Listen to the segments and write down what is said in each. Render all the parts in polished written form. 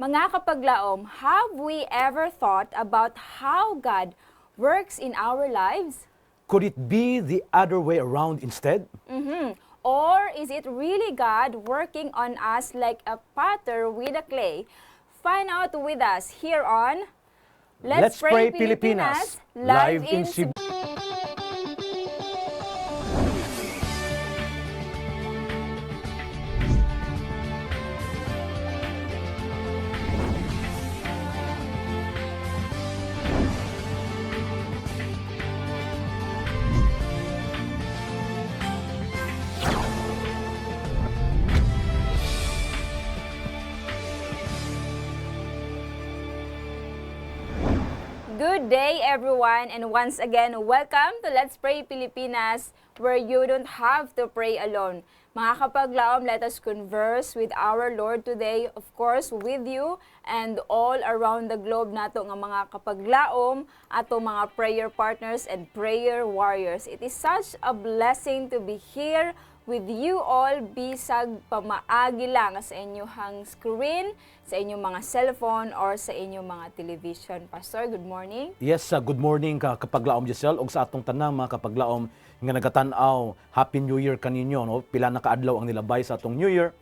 Mga kapaglaom, have we ever thought about how God works in our lives? Could it be the other way around instead? Or is it really God working on us like a potter with a clay? Find out with us here on Let's Pray Pilipinas, live in Cebu. Good day everyone, and once again, welcome to Let's Pray Pilipinas, where you don't have to pray alone. Mga kapaglaom, let us converse with our Lord today, of course, with you and all around the globe nato nga mga kapaglaom, ato mga prayer partners and prayer warriors. It is such a blessing to be here with you all, bisag pamaagi lang sa inyong screen, sa inyong mga cellphone, or sa inyong mga television. Pastor, good morning. Yes, good morning kapaglaom Giselle og sa atong tanang mga kapaglaom nga nagatan-aw. Happy New Year kaninyo, no? Pila na kaadlaw ang nilabay sa atong New Year.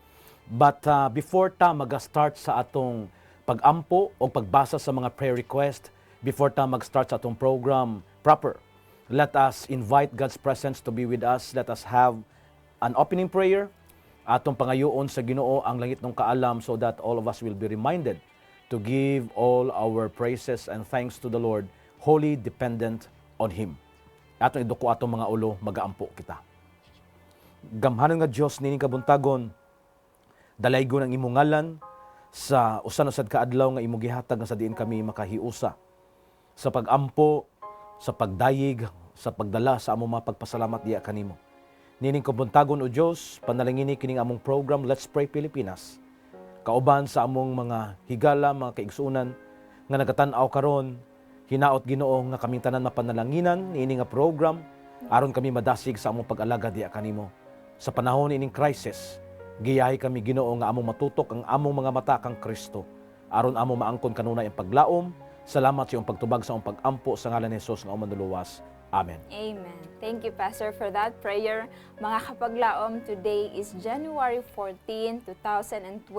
But before ta mag-start sa atong pag-ampo o pagbasa sa mga prayer request, before ta mag-start sa atong program proper, let us invite God's presence to be with us. Let us have an opening prayer, atong pangayoon sa Ginoo ang langit ng kaalam, so that all of us will be reminded to give all our praises and thanks to the Lord, wholly dependent on Him. Atong iduko atong mga ulo, magaampo kita. Gamhanan nga Dios nining kabuntagon, dalaygon ang imong ngalan sa usan usad ka adlaw nga imong gihatag nga sa diin kami makahiusa sa pagampo, sa pagdayig, sa pagdala sa among mga pagpasalamat diya kanimo. Nining kabuntagon o Diyos, panalangini kining among program Let's Pray Pilipinas. Kauban sa among mga higala, mga kaigsunan nga nagatan-aw karon, hinaot Ginoo nga kaming tanan mapanalanginan niini nga program aron kami madasig sa among pag-alaga diya kanimo. Sa panahon ining crisis, giyahi kami Ginoo nga among matutok ang among mga mata kang Kristo aron among maangkon kanunay ang paglaom. Salamat sa iyong pagtubag sa among pag-ampo sa ngalan ni Hesus nga manluluwas. Amen. Amen. Thank you, Pastor, for that prayer. Mga kapaglaom, today is January 14, 2021.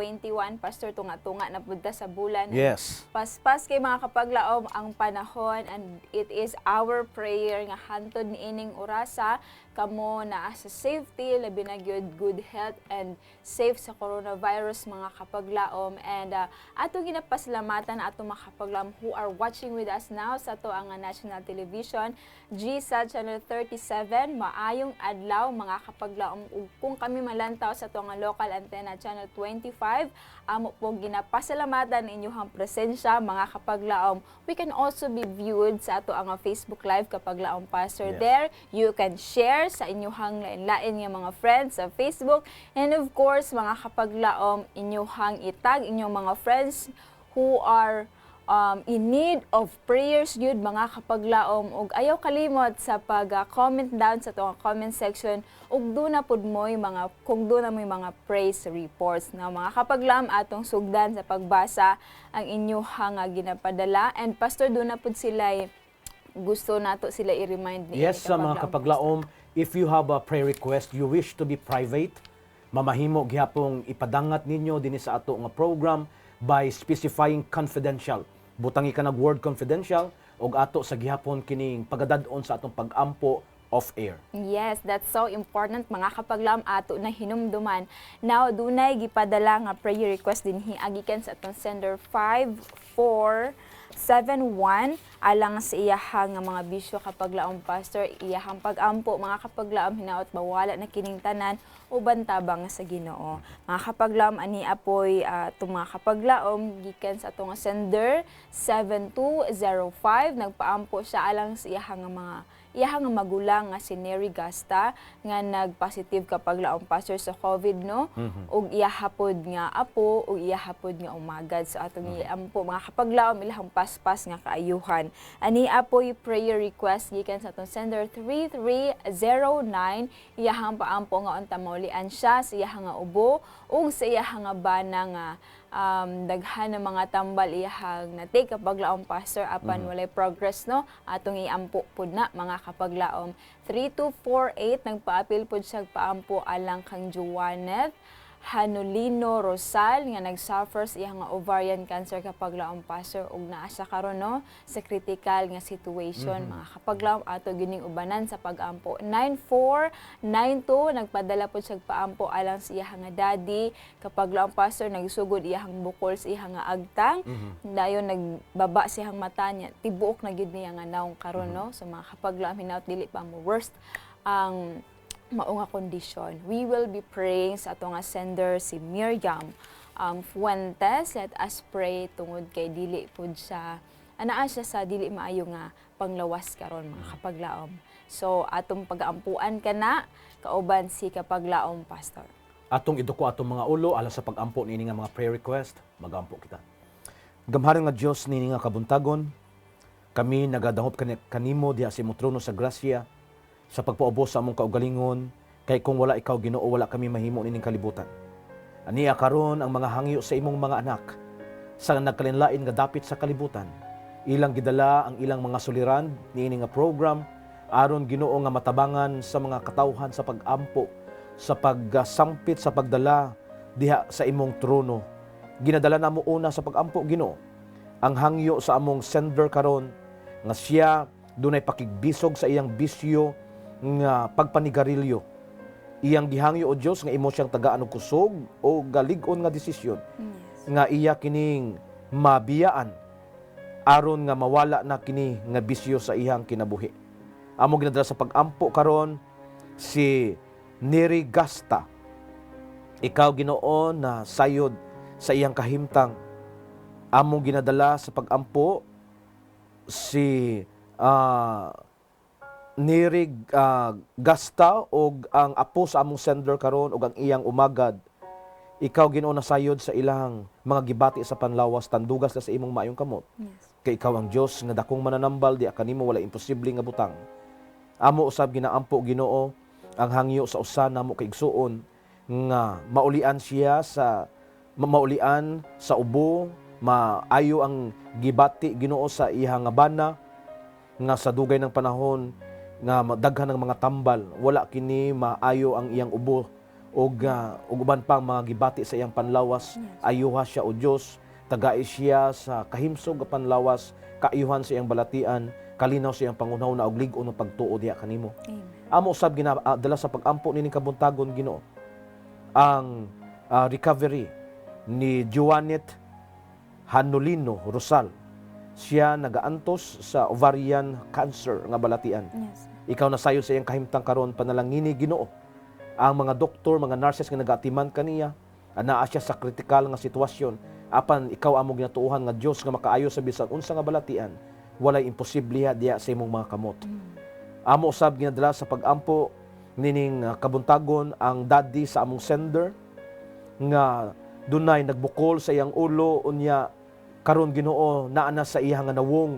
Pastor, tunga-tunga na punta sa bulan. Yes. Paspas kay mga kapaglaom ang panahon, and it is our prayer nga hantod ni ining orasa kamo na sa safety, labi na good health and safe sa coronavirus mga kapaglaom. And atong ginapasalamatan atong mga kapaglaom who are watching with us now sa to ang national television, GSA Channel 37, maayong adlaw mga kapaglaom. Kung kami malantaw sa to nga local antenna Channel 25, amo po ginapasalamatan inyong presensya mga kapaglaom. We can also be viewed sa ato ang Facebook Live kapaglaom Pastor. Yes. There you can share sa inyong lain-lain nga mga friends sa Facebook, and of course mga kapaglaom, inyong itag inyong mga friends who are in need of prayers yun mga kapaglaom. Og ayaw kalimot sa pag-comment down sa itong comment section, ug doon na pud mo'y mga, kung doon na mo'y mga praise reports na mga kapaglaom atong sugdan sa pagbasa ang inyong ginapadala. And Pastor, doon na pud sila gusto nato sila i-remind ni Yes, sa mga kapaglaom, if you have a prayer request, you wish to be private, mamahimo gihapong ipadangat ninyo dinhi sa ato nga program by specifying confidential. Butangi ka nag word confidential og ato sa gihapon kining pagadad-on sa atong pag-ampo off air. Yes, that's so important mga kapaglaom ato na hinumduman. Now, dunay gipadala nga prayer request dinhi agikan sa atong sender 5471 alang sa iyahang nga mga bisyo kapaglaom Pastor, iyahang pag-ampo mga kapaglaom hinaot mawala na kining tanan uban tabang sa Ginoo. Mga kapaglaom ani apoy itong mga kapaglaom gikan sa atong sender 7205, nagpaampo siya alang sa iyahang mga magulang nga si Neri Gasta nga nag-positive kapag laong Pastor sa COVID, no? Og iyahapod nga apo, og iyahapod nga umagad. So atong iampo mga kapaglaom ilahang paspas nga kaayuhan. Ani apoy prayer request gikan sa atong sender 3309, iyahang paampo nga unta maulian siya sa iyahang nga ubo ug sa iyahang nga bana nga daghan ng mga tambal iyahang natake kapaglaom pastor apan walay progress no atong iampo pud na mga kapaglaom. 3248 nagpaapil pud sa paampo alang kang Juanet Hanulino Rosal nga nagsuffer sa iyang ovarian cancer kapaglaom pastor ug naa siya karon no sa critical nga situation mga kapaglaom ato gining ubanan sa pagampo. 9492 nagpadala pud sa paampo alang sa iyang nga daddy kapaglaom pastor nagsugod iyang bukol sa iyang nga agtang dayon nagbaba siyang mata niya tibuok na gyud niya nga naong karon no so mga kapaglaom hinaut dili pa mo worst ang mao nga kondisyon. We will be praying sa ato nga sender si Miriam Fuentes. Let us pray tungod kay dili pud sa anaa siya sa dili maayo nga panglawas karon mga kapaglaom. So atong pag-aampuan kana kauban si kapaglaom pastor. Atong iduko atong mga ulo alang sa pag-ampo niini nga mga prayer request, magampo kita. Gamhanan nga Dios niini nga kabuntagon, kami nagadahop kanimo diha sa imong trono sa grasya sa pagpaubos sa among kaugalingon, kay kung wala ikaw Ginoo wala kami mahimo nining kalibutan. Aniya karon ang mga hangyo sa imong mga anak sa nagkalinlain nga dapit sa kalibutan. Ilang gidala ang ilang mga suliran niini nga program aron Ginoo nga matabangan sa mga katawhan sa pag-ampo, sa pagsampit sa pagdala diha sa imong trono. Ginadala namo una sa pag-ampo Ginoo ang hangyo sa among sender karon nga siya dunay pakigbisog sa iyang bisyo nga pagpanigarilyo. Iyang gihangyo o Dios nga imo siyang tagaan og kusog o galig-on nga desisyon nga iya kining mabiyaan aron nga mawala na kini nga bisyo sa iyang kinabuhi. Amo ginadala sa pag-ampo karon si Neri Gasta. Ikaw Ginoo na sayod sa iyang kahimtang. Amo ginadala sa pag-ampo si Nirig Gasta og ang apo sa among sender karon og ang iyang umagad. Ikaw Ginoo na sayod sa ilang mga gibati sa panlawas tandugas na sa imong maayong kamot. Kay ikaw ang Dios nga dakong mananambal di kanimo wala imposible nga butang. Amo usab ginaampo Ginoo ang hangyo sa usa namo kay igsuon nga maulian siya sa maulian sa ubo, maayo ang gibati Ginoo sa iyang nga bana nga sa dugay ng panahon nga daghan ng mga tambal wala kini maayo ang iyang ubo og uban pang mga gibati sa iyang panlawas. Ayuha siya o Dios, tagai siya sa kahimsog nga panlawas, kaayuhan sa iyang balatian, kalinaw sa iyang pangunaw na og lig-on ng pagtuo diha kanimo. Amo usab ginadala sa pag-ampo nining kabuntagon Ginoo ang recovery ni Juanet Hanulino Rosal. Siya nagaantos sa ovarian cancer nga balatian. Ikaw na sayo sa iyang kahimtang karon panalangini Ginoo. Ang mga doktor, mga nurses nga nagaatiman kaniya, anaa siya sa kritikal nga sitwasyon. Apan ikaw amo ginatuohan nga Dios nga makaayo sa bisan unsa nga balatian, walay imposible diha sa imong mga kamot. Amo usab ginadala sa pag-ampo nining kabuntagon ang daddy sa among sender nga dunay nagbukol sa iyang ulo unya karon Ginoo naa na sa iyang nga nawong.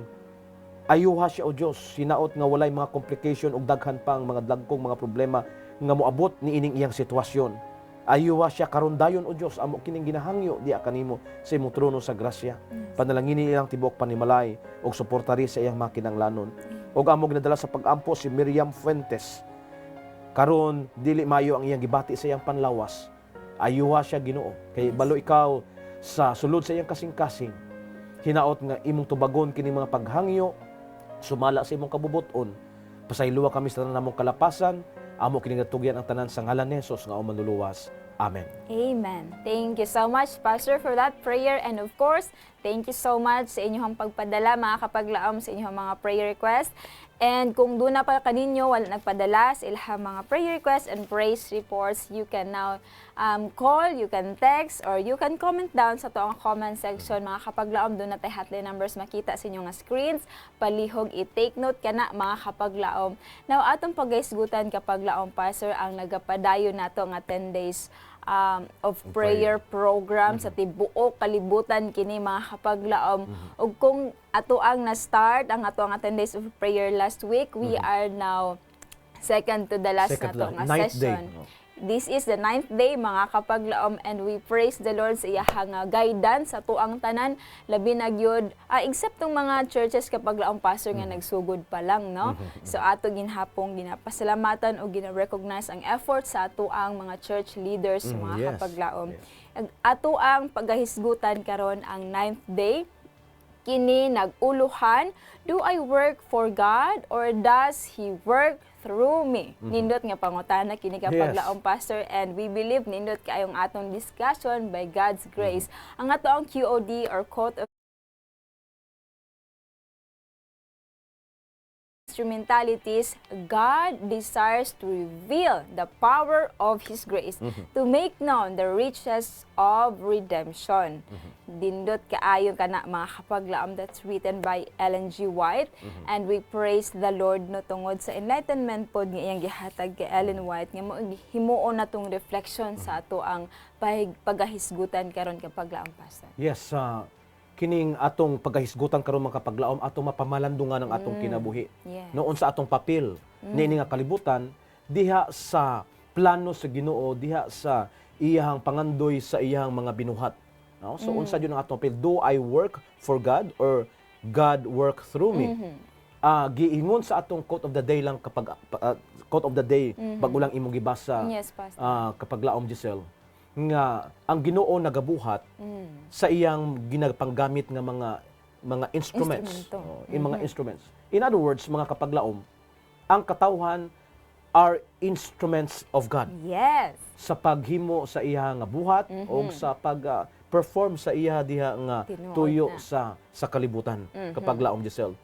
Ayuha siya o Dios, sinaot nga walay mga complication ug daghan pang mga dagkong mga problema nga moabot ni ining iyang sitwasyon. Ayuha siya karon dayon o Dios amo kining ginahangyo diha kanimo sa imong trono sa grasya. Panalangini ilang tibuok panimalay ug suportari sa iyang mga kinahanglanon. Ug amo ginadala sa pag-ampo si Miriam Fuentes. Karon dili mayo ang iyang gibati sa iyang panlawas. Ayuha siya Ginoo kay balo ikaw sa sulod sa iyang kasing-kasing. Hinaot nga imong tubagon kini mga paghangyo sumala sa imong kabubuton. Pasayloa kami sa tanan namong kalapasan. Amo kini gatugyan ang tanan sa ngalan ni Hesus nga umanluluwas. Amen. Amen. Thank you so much, Pastor, for that prayer. And of course, thank you so much sa inyong pagpadala, mga kapaglaom, sa inyong mga prayer request. And kung doon na pa kaninyo, wala nagpadala sa ilang mga prayer requests and praise reports, you can now call, you can text, or you can comment down sa toong comment section. Mga kapaglaom, doon na tayo hotline numbers makita sa inyong screens. Palihog, i-take note ka na, mga kapaglaom. Now, atong pag-isgutan kapaglaom, Pastor, ang nagapadayo nato nga 10 days of prayer program sa tibuok kalibutan kini mga kapaglaom. Ug kung ato ang na-start ang ato ang 10 days of prayer last week, we are now second to the last na to nga session. This is the 9th day mga kapaglaom, and we praise the Lord sa iyahang guidance sa tuang tanan, labi na gyud except tong mga churches kapaglaom pastor nga nagsugod pa lang, no? So ato ginhapong ginapasalamatan o gina-recognize ang effort sa ato ang mga church leaders mga Yes. kapaglaom. Ato ang paggahisgutan karon ang 9th day, kini naguluhan, do I work for God or does He work through me? Nindot nga pangutana kini kapaglaom pastor, and we believe nindot kaayong atong discussion by God's grace. Ang ato ang QOD or quote of instrumentalities, God desires to reveal the power of His grace to make known the riches of redemption. Dindot kaayo kana mga kapaglaom, that's written by Ellen G. White, and we praise the Lord no tungod sa enlightenment pod nga iyang gihatag kay Ellen White nga himuon na tong reflection sa ato ang pagahisgutan karon kapaglaom pastor. Yes, kining atong pagkahisgutan karon mga kapaglaom, atong mapamalandungan ang atong kinabuhi. Yes. Noon sa atong papel, niini nga kalibutan, diha sa plano sa Ginoo, diha sa iyahang pangandoy sa iyahang mga binuhat. No? So unsa jud ang atong papel? Do I work for God or God work through me? Giingon sa atong quote of the day lang kapag quote of the day bago lang imong gibasa Yes, pastor. kapaglaom Giselle, nga ang Ginoo nagabuhat sa iyang ginapanggamit nga mga instruments. Instrumento. In mga instruments. In other words, mga kapaglaom, ang katawhan are instruments of God Yes. sa paghimo sa iya nga buhat o sa pag-perform sa iya diha nga Tinuod tuyo na. sa kalibutan. Kapaglaom Giselle.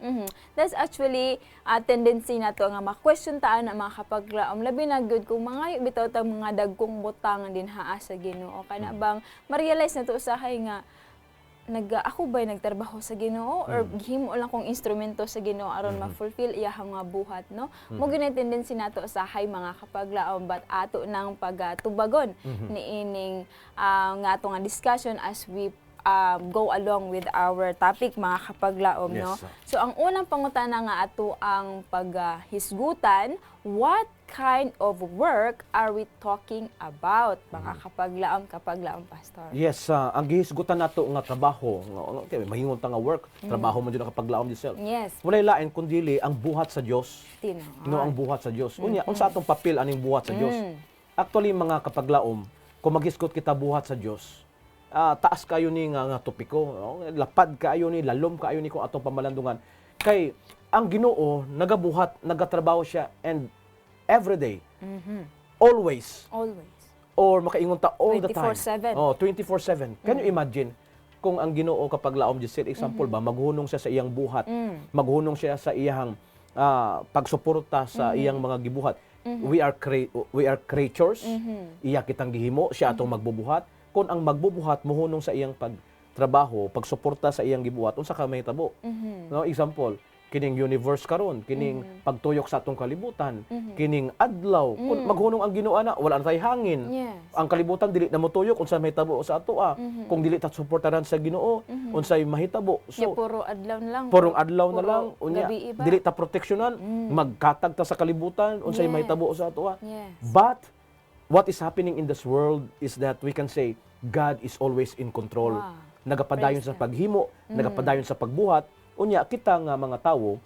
That's actually a tendency na to nga ma-question taan ang mga kapaglaom, labi na good kung mga bitaw tang mga dagkong butang din haa sa Ginoo, kana bang ma-realize na to usahay nga ako ba'y nagtrabaho sa Ginoo or gihimo lang kong instrumento sa Ginoo aron ma-fulfill iyahang mga buhat, no? Mo gyud tendency nato usahay mga kapaglaom, but ato nang pagtubagon niining nga ato nga discussion as we go along with our topic mga kapaglaom, Yes, no? sir. So ang unang pangutana nga ato ang paghisgutan, what kind of work are we talking about mga kapaglaom pastor? Yes, ang gihisgutan nato nga trabaho, okay, mahingon ta nga work, trabaho man jud ang kapaglaom Giselle. Yes, Walay lain kundi ang buhat sa Dios. tinuod. No, ang buhat sa Dios. Unya, unsa atong papel aning buhat sa Dios? Actually, mga kapaglaom, kung maghisgot kita buhat sa Dios, taas kayo ni nga topiko, no? Lapad kayo ni, lalom kayo ni kung atong pamalandungan. Kay ang Ginoo nagabuhat, nagatrabaho siya, and every day, always, Always. or makaingon ta all the time. 24/7. Oh, 24/7. Can you imagine kung ang Ginoo kapaglaom Giselle, example ba, maghunong siya sa iyang buhat, maghunong siya sa iyang pagsuporta sa iyang mga gibuhat. We are creatures. Iya kitang gihimo, siya atong magbubuhat. Kung ang magbubuhat mohunong sa iyang pagtrabaho, pagsuporta sa iyang gibuhat, unsa ka mahitabo? No, example, kining universe karon, kining pagtuyok sa atong kalibutan, kining adlaw, kung maghunong ang Ginoo ana, wala na tay hangin. Yes. Ang kalibutan dili na motuyok unsa mahitabo sa ato kung dili ta suportaran sa Ginoo, unsay mahitabo. So, So puro adlaw na lang. purong adlaw na Puro lang unya gabi iba. dili ta proteksyonan, magkatag ta sa kalibutan unsay Yes. mahitabo sa ato. Yes. But what is happening in this world is that we can say God is always in control. Wow. Nagapadayon Praise sa paghimo, nagapadayon sa pagbuhat. Unya kita nga mga tawo,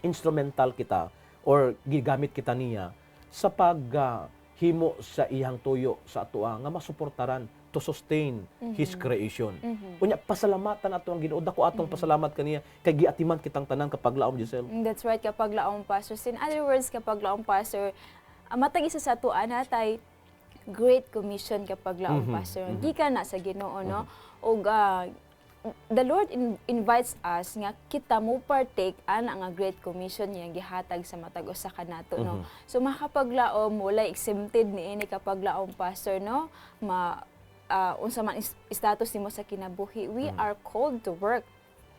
instrumental kita or gigamit kita niya sa paghimo sa iyang tuyo sa ato nga masuportaran to sustain His creation. Unya pasalamatan ato ang Ginoo, dako atong pasalamat kaniya kay giatiman kitang tanan kapaglaom Giselle. That's right, kapaglaom pastor. In other words, kapaglaom pastor, matag isa sa tuan natay Great Commission kapaglaom pastor. Gikan na sa Ginoo, no? Og the Lord invites us nga kita mo partake ana nga Great Commission niya gihatag sa matag usa ka nato, no. So makapaglaom wala exempted niini kapaglaom pastor, no. Unsa man status nimo sa kinabuhi, we are called to work.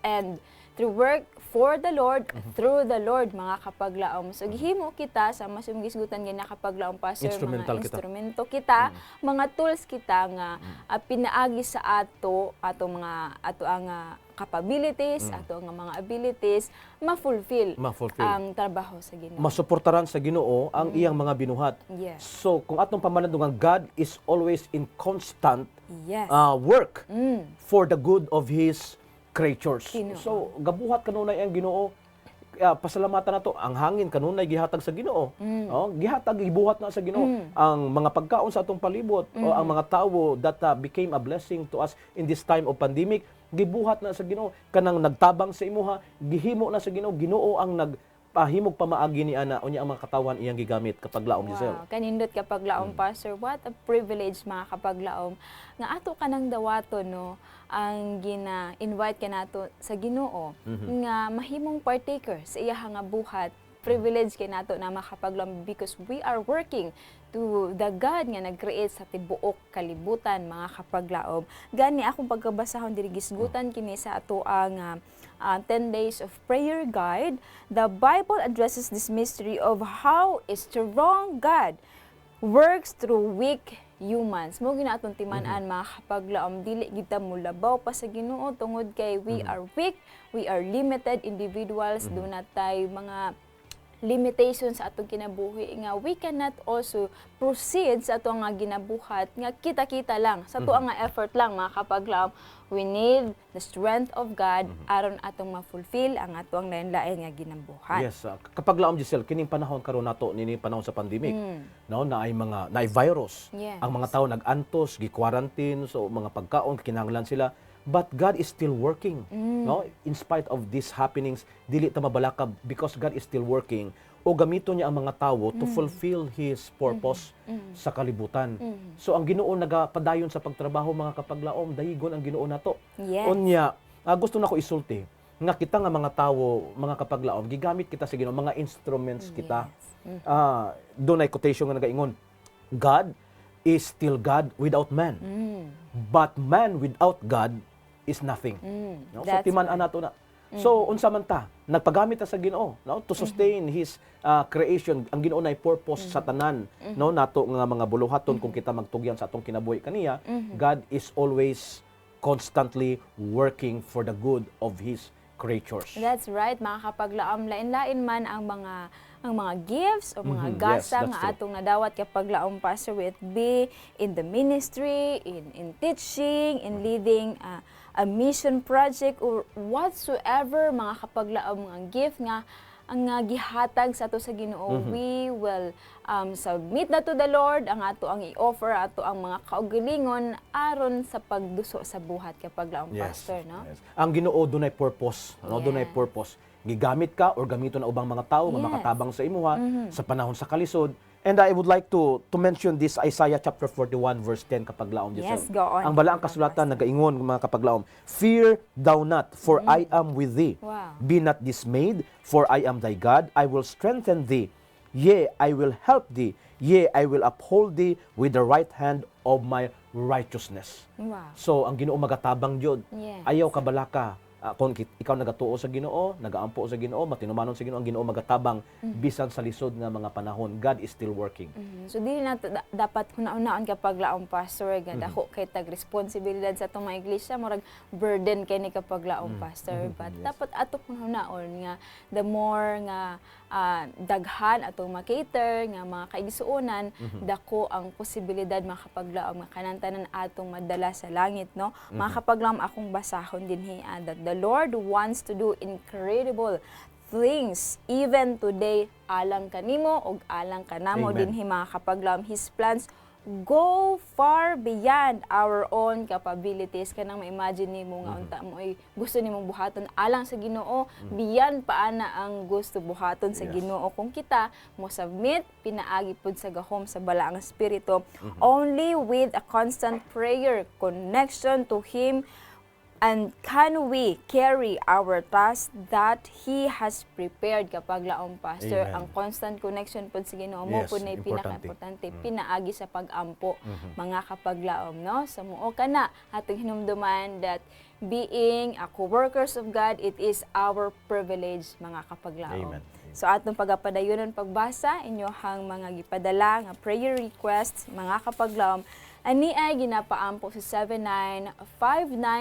And to work for the Lord, through the Lord, mga kapaglaom. So, gihimo kita sa mas gisgutan nga kapaglaom, Pastor, Instrumental mga kita. instrumento kita, mga tools kita nga pinaagi sa ato mga capabilities, ato nga mga abilities, ma-fulfill ang trabaho sa Ginoo. Masuportaran sa Ginoo ang iyang mga binuhat. Yes. So, kung atong pamalandungan, God is always in constant Yes. work for the good of His creatures. Ginoo. So, gabuhat kanunay ang Ginoo. Pasalamatan nato ang hangin kanunay gihatag sa Ginoo. Gihatag gibuhat na sa Ginoo ang mga pagkaon sa atong palibot o ang mga tawo that became a blessing to us in this time of pandemic, gibuhat na sa Ginoo. Kanang nagtabang sa imuha, gihimo na sa Ginoo. Ginoo ang nagpahimog pamaagi ni ana unya ang mga katawan iyang gigamit kapag laom Giselle. Wow, kanindot kapag laom, Pastor. What a privilege, mga kapaglaom, nga ato ka nang dawato, no, ang gina-invite ka nato sa Ginoo nga mahimong partaker sa iya nga buhat. Privilege kay nato na makapaglaom because we are working to the God nga nag-create sa tibuok kalibutan, mga kapaglaom. Gani akong pagkabasahon diri gisgutan kini sa ato ang 10 days of prayer guide. The Bible addresses this mystery of how a strong God works through weak humans. Mo ginaatong timan-an, mga kapaglaom, dili kita mo labaw pa sa Ginoo tungod kay we are weak, we are limited individuals, do na tay mga limitations sa atong kinabuhi nga we cannot also proceed sa atong nga ginabuhat nga kita-kita lang sa tuang nga effort lang, mga kapaglaom. We need the strength of God aron atong ma-fulfill ang atong lain-lain nga ginabuhat. Yes, kapag laom Giselle, kining panahon karon nato nini panahon sa pandemic, no, naay virus. Yes. Ang mga tawo nag-antos, gi-quarantine, so mga pagkaon kinahanglan sila. But God is still working. No? In spite of these happenings, dili ta mabalakab because God is still working. O gamito niya ang mga tawo to fulfill His purpose sa kalibutan. So ang Ginoo nagapadayon sa pagtrabaho, mga kapaglaom, dayigon ang Ginoo nato. Yes. Unya, gusto na ko isulti nga kita nga mga tawo, mga kapaglaom, gigamit kita sa Ginoo, mga instruments kita. Doon ay quotation nga nagaingon, God is still God without man. But man without God is nothing. No? So timan-an nato na. So unsa man ta, nagpagamit ta sa Ginoo, no, to sustain His creation. Ang Ginoo nay purpose sa tanan, no, nato nga mga buluhaton kung kita magtugyan sa atong kinabuhi kaniya. God is always constantly working for the good of His creatures. That's right, mga kapaglaom. Lain-lain man ang mga gifts o mga gasa Yes, nga that's atong nadawat kapag laom, Pastor, with be in the ministry, in teaching, in leading a mission project or whatsoever, mga kapaglaom, ang gift nga ang gihatag sa ato sa Ginoo, we will submit na to the Lord, ang ato ang i-offer, ato ang mga kaugalingon aron sa pagduso sa buhat kapag laom, Pastor, no? Yes. Ang Ginoo dunay purpose, no? Dunay purpose. Gigamit ka or gamiton na ubang mga tawo nga makatabang sa imuha sa panahon sa kalisod. And I would like to mention this Isaiah chapter 41 verse 10 kapag laom. Yes, go on. Ang balaang kasulatan nagaingon mga kapag laom, fear thou not, for I am with thee. Wow. Be not dismayed, for I am thy God. I will strengthen thee. Yea, I will help thee. Yea, I will uphold thee with the right hand of my righteousness. Wow. So, ang Ginoo magatabang jud. Yes. Ayaw kabalaka. Kung ikaw nagatuo sa Ginoo, nagaampo sa Ginoo, matinumanon sa Ginoo, ang Ginoo magatabang bisan sa lisod nga mga panahon. God is still working. So dili na dapat hunaon kapag laom, Pastor, nga dako kay tag responsibilidad sa atong mga iglesia, murag burden kay ni kapag laom, Pastor. But dapat ato hunaon nga the more nga daghan atong makater nga mga kaigsuonan, dako ang posibilidad makapaglaom nga kanang-tanan atong madala sa langit, no? Makapaglaom akong basahon dinhi that the Lord wants to do incredible things even today alang kanimo og alang kanamo dinhi, mga kapaglaom. His plans go far beyond our own capabilities. Kanang ma-imagine nimo nga unta mo ay gusto nimong buhaton alang sa Ginoo, beyond paana ang gusto buhaton sa Ginoo kung kita mo submit pinaagi pud sa gahom sa balaang espiritu. Only with a constant prayer, connection to Him, And can we carry our task that He has prepared kapag laong pastor? Amen. Ang constant connection po sa Ginoo mo Yes, po na importante. pinaka-importante, pinaagi sa pag-ampo, mga kapaglaom, no? So, muo ka na, atong hinumduman that being a co-workers of God, it is our privilege, mga kapaglaom. Amen. So, atong pagapadayonon pagbasa, inyohang mga gipadala nga prayer requests, mga kapaglaom, ani ay ginapaampo sa 7959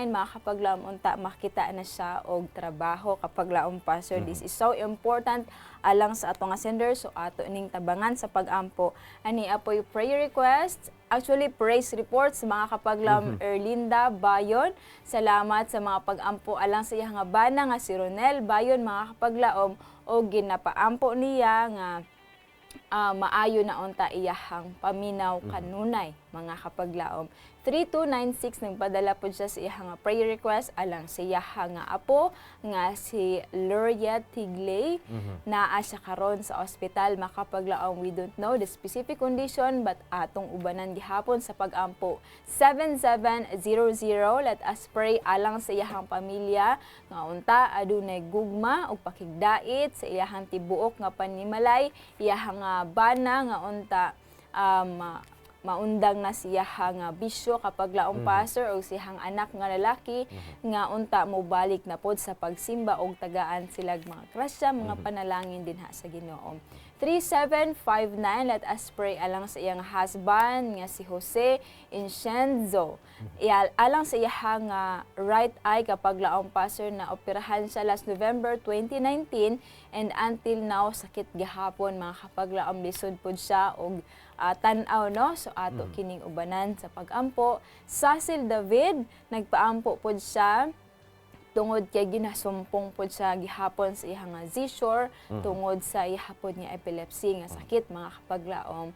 mga kapaglaom unta makita na siya og trabaho kapaglaom pastor. This is so important alang sa ato nga sender, so ato ning tabangan sa pag-ampo. Ani apoy prayer requests, actually praise reports mga kapaglaom. Erlinda Bayon, salamat sa mga pag-ampo alang sa iya nga bana nga si Ronel Bayon mga kapaglaom, o ginapaampo niya nga maayo na unta iyahang paminaw kanunay mga kapaglaom. 3296 nagpadala po siya sa iyahang prayer request alang sa iyahang apo nga si Loria Tigley naa siya karon sa ospital mga kapaglaom. We don't know the specific condition but atong ubanan gihapon sa pag-ampo. 7700, let us pray alang sa iyahang pamilya nga unta adunay gugma ug pakigdait sa iyahang tibuok nga panimalay, iyahang bana nga unta maundang na siyahang bisyo kapag laong pastor o siyahang anak nga lalaki nga unta mo balik na pod sa pagsimba og tagaan silag mga grasya, mga panalangin din ha sa Ginoo. 3759, let us pray alang sa iyang husband nga si Jose Incenzo. Alang sa iyang right eye kapag laong pastor na operahan siya last November 2019 and until now sakit gihapon mga kapag laong lisod pod siya og tan-aw, no? So ato kining ubanan sa pag-ampo. Cecil David, nagpaampo pod siya tungod kay ginasumpong pod sa gihapon sa iyang seizure tungod sa ihapon nga epilepsy nga sakit mga kapaglaom.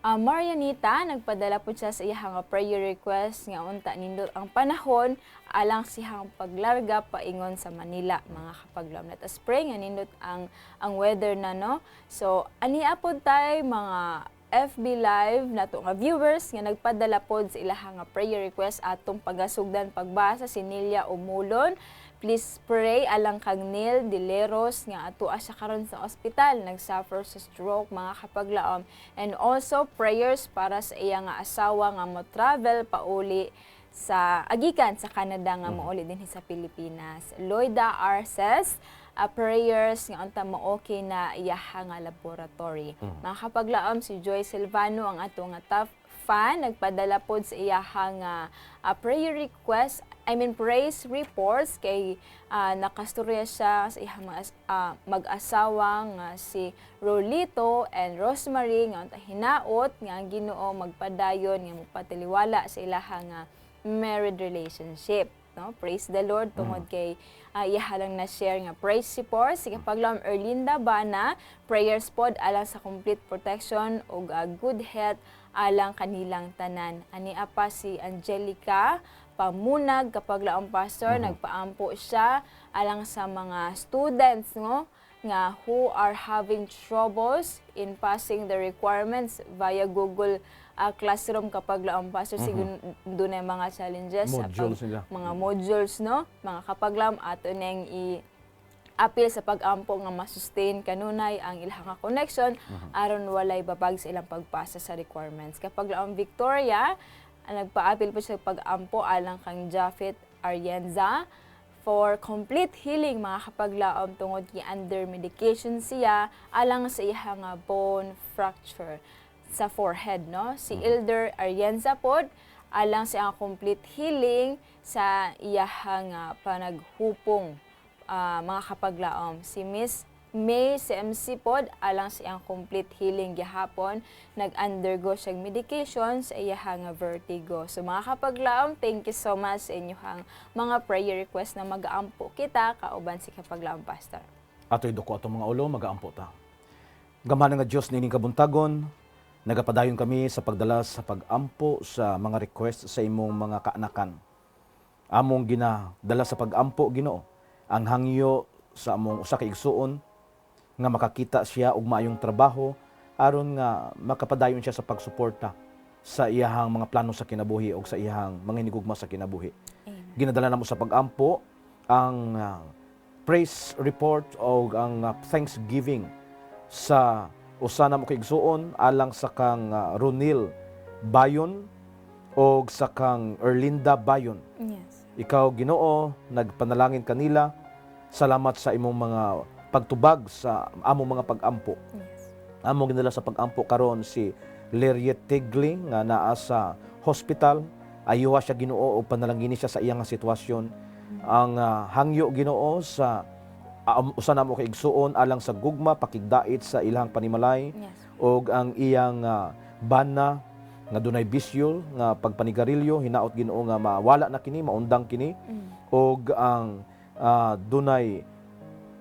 Marianita, nagpadala po siya sa iyang prayer request nga unta nindot ang panahon alang siyang paglarga paingon sa Manila mga kapaglaom. Let us pray nga nindot ang weather na, no? So ania pod tay mga FB Live nato nga viewers nga nagpadala pod sa ilahang prayer request atong pagasugdan pagbasa si Nelia Umulon. Please pray alang kag Neil Dileros nga ato siya karon sa ospital, nagsuffer sa stroke mga kapaglaom. And also prayers para sa iya nga asawa nga mo travel pauli sa agikan sa Canada nga mouli din sa Pilipinas. Loida Arces, prayers nga unta mo okay na iyaha nga laboratory. Mga kapaglaom, si Joy Silvano ang ato nga top fan, nagpadala pod sa iyaha nga prayer request, praise reports kay nakastorya siya sa iyang mag-asawa nga si Rolito and Rosemary nga unta hinaot nga ang Ginoo magpadayon nga magpatiliwala sa iyaha nga married relationship. No? Praise the Lord tungod kay ihalang na share nga praise report sa kapaglaom. Erlinda Bana, prayers pod alang sa complete protection ug good health alang kanilang tanan. Ani apa si Angelica Pamunag kapaglaom pastor, nagpaampo siya alang sa mga students no nga who are having troubles in passing the requirements via Google Classroom kapag laong pastor siguro doon ay mga challenges Modules sa nila. mga modules no mga kapag laom ato nang apil sa pag-ampo nga masustain kanunay ang ilang connection aron walay babag sa ilang pagpasa sa requirements. Kapag laong Victoria nagpa-apil po siya pag-ampo alang kang Jafet Arienza for complete healing mga kapaglaom tungod kay under medication siya alang sa iyang bone fracture sa forehead, no? Si Elder Arienza pod alang sa complete healing sa iyahang panaghupong mga kapaglaom. Si Miss May CMC pod alang sa iyang complete healing gihapon, nag-undergo siyang medication sa iyahang vertigo. So mga kapaglaom, thank you so much sa inyong mga prayer request na mag-aampo kita kauban si kapaglaom pastor. Ato'y duko atong mga ulo, mag-aampo ta. Gamana nga Diyos nining kabuntagon, nagapadayon kami sa pagdala sa pag-ampo sa mga request sa imong mga kaanakan. Among ginadala sa pag-ampo, Ginoo, ang hangyo sa among usa ka igsuon nga makakita siya og maayong trabaho aron nga makapadayon siya sa pagsuporta sa iyahang mga plano sa kinabuhi o sa iyahang mga hinigugma sa kinabuhi. Amen. Ginadala namo sa pag-ampo ang praise report o ang thanksgiving sa usa na mo kaigsuon alang sa kang Ronil Bayon o sa kang Erlinda Bayon. Yes. Ikaw, Ginoo, nagpanalangin kanila. Salamat sa imong mga pagtubag sa among mga pag-ampo. Yes. Among ginala sa pag-ampo karon si Leriet Tigli nga naa sa hospital. Ayuha siya, Ginoo, o panalangini siya sa iyang sitwasyon. Ang hangyo, Ginoo, sa usa na mo kaigsuon alang sa gugma pakigdait sa ilang panimalay Yes. og ang iyang bana nga dunay bisyo nga pagpanigarilyo hinaot, Ginoo, nga mawala na kini, maundang kini og ang dunay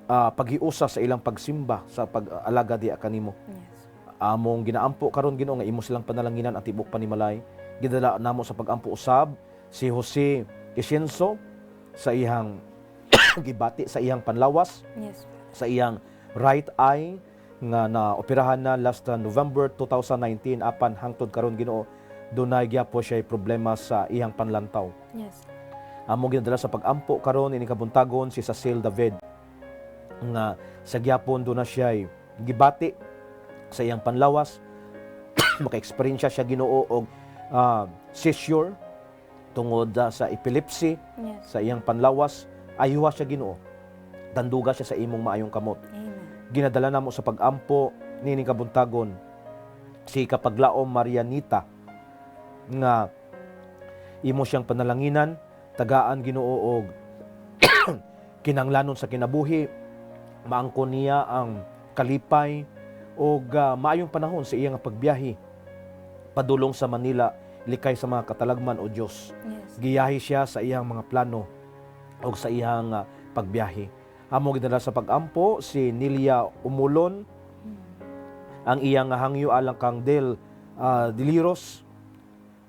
paghiusa sa ilang pagsimba sa pag-alaga diha kanimo. Yes. Among ginaampo karon, Ginoo, nga imo silang panalanginan ang tibok panimalay. Gidala namo sa pag-ampo usab si Jose Isienzo sa iyang gibati sa iyang panlawas, Yes. sa iyang right eye nga naoperahan na last November 2019 apan hangtod karon, Ginoo, dunay gyapon siya problema sa iyang panlantaw. Yes. Among ginadala sa pag-ampo karon ini kabuntagon si Cecil David nga sa gyapon do na siya gibati sa iyang panlawas. Maka-experience siya, Ginoo, og seizure tungod sa epilepsy Yes. sa iyang panlawas. Ayuha siya, Ginoo. Tanduga siya sa imong maayong kamot. Amen. Ginadala namo sa pag-ampo nining kabuntagon si Kapaglaom Marianita nga imo siyang panalanginan, tagaan, Ginoo, og kinanglanon sa kinabuhi, maangkon niya ang kalipay og maayong panahon sa iyang pagbiyahe padulong sa Manila, likay sa mga katalagman o Dios. Yes. Giyahi siya sa iyang mga plano o sa iyang pagbiyahe. Amo gidala sa pag-ampo si Nilia Umulon, ang iyang hangyo alang kang Diliros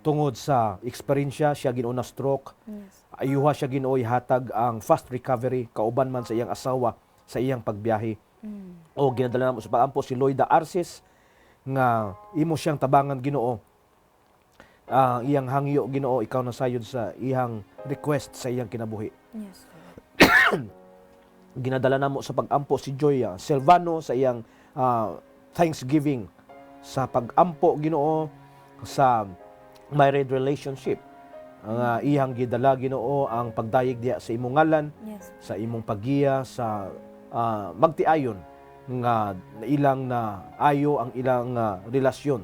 tungod sa eksperyensya siya Ginoo na stroke. Yes. Ayuha siya, Ginoo, ihatag ang fast recovery kauban man sa iyang asawa sa iyang pagbiyahe. O ginadala namo sa pag-ampo si Loida Arces nga imo siyang tabangan, Ginoo. Iyang hangyo, Ginoo, ikaw na sayod sa iyang request sa iyang kinabuhi. Yes. Ginadala namo sa pag-ampo si Joy Silvano sa iyang thanksgiving sa pag-ampo, Ginoo, sa married relationship. Ang iyang gidala, Ginoo, ang pagdayeg diha sa imong ngalan, Yes. sa imong paggiya sa magtiayon nga ilang na ayo ang ilang relasyon.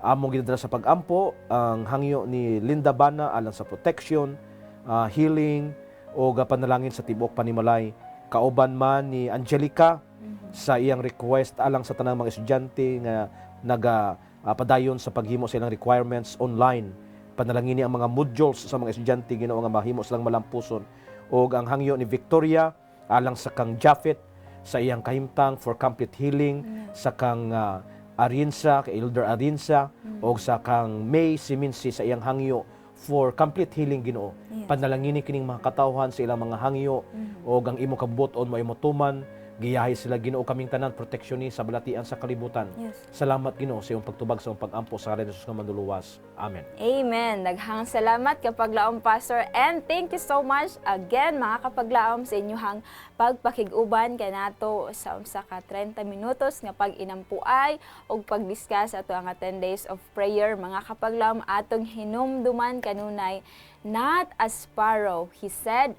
Among ginadala sa pag-ampo ang hangyo ni Linda Bana alang sa protection, healing o panalangin sa tibok panimalay. Kauban man ni Angelica sa iyang request alang sa tanang mga estudyante nga padayon sa paghimo sa ilang requirements online. Panalangin niya ang mga modules sa mga estudyante, Ginoo, nga mahimo silang malampuson. O ang hangyo ni Victoria alang sa kang Japheth sa iyang kahimtang for complete healing, sa kang Arinsa, kay Elder Arinsa, o sa kang May Siminsi sa iyang hangyo for complete healing, Ginoo. Yes. Panalangin kining mga katawhan sa ilang mga hangyo o ang imo kabuton mo imo tuman, giyahay sila, Ginoo, kaming tanan proteksyon ni sa balatian sa kalibutan. Yes. Salamat, Ginoo, sa iyong pagtubag sa iyong pag-ampo sa ngalan ni Jesus nga manluluwas. Amen. Amen. Daghang salamat kapaglaom, Pastor, and thank you so much again mga kapaglaom sa inyong pagpakiguban kanato sa usa ka 30 minutos nga pag-inampuay og pag-discuss ato ang 10 days of prayer. Mga kapaglaom, atong hinumduman kanunay, not a sparrow, he said,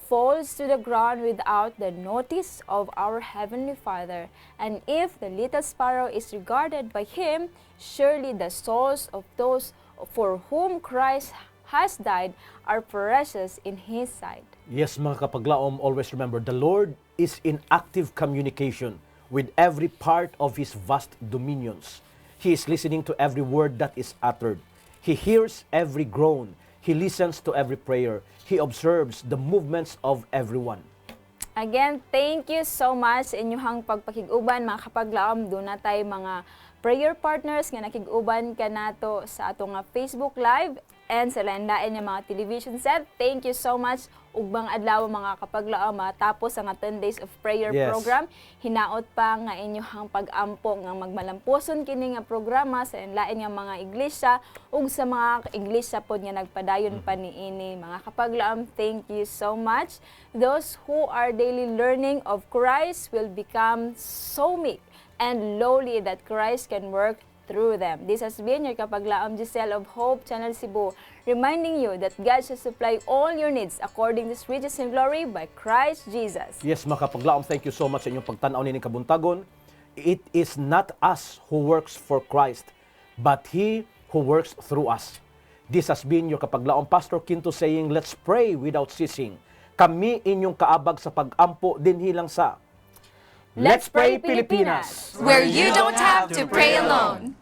falls to the ground without the notice of our Heavenly Father. And if the little sparrow is regarded by Him, surely the souls of those for whom Christ has died are precious in His sight. Yes, mga kapaglaom, always remember, the Lord is in active communication with every part of His vast dominions. He is listening to every word that is uttered. He hears every groan. He listens to every prayer. He observes the movements of everyone. Again, thank you so much sa inyong pagpakiguban, mga kapaglaom. Doon na tayo mga prayer partners nga nakiguban ka nato sa atong Facebook Live and sa lain-lain ng mga television set. Thank you so much. ug mga adlaw mga kapaglaom matapos ang 10 days of prayer Yes. program, hinaot pa nga inyohang pag-ampo nga magmalampuson kini nga programa sa lain nga mga iglesia ug sa mga iglesia pod nga nagpadayon pa niini. Mga kapaglaom, thank you so much. Those who are daily learning of Christ will become so meek and lowly that Christ can work through them. This has been your Kapaglaom Giselle of Hope Channel Cebu, reminding you that God shall supply all your needs according to His riches and glory by Christ Jesus. Yes, mga kapaglaom, thank you so much sa inyong pagtanaw ni kabuntagon. It is not us who works for Christ, but He who works through us. This has been your kapaglaom Pastor Quinto saying, let's pray without ceasing. Kami inyong kaabag sa pag-ampo din hilang sa Let's Pray Pilipinas! where you don't have to pray alone.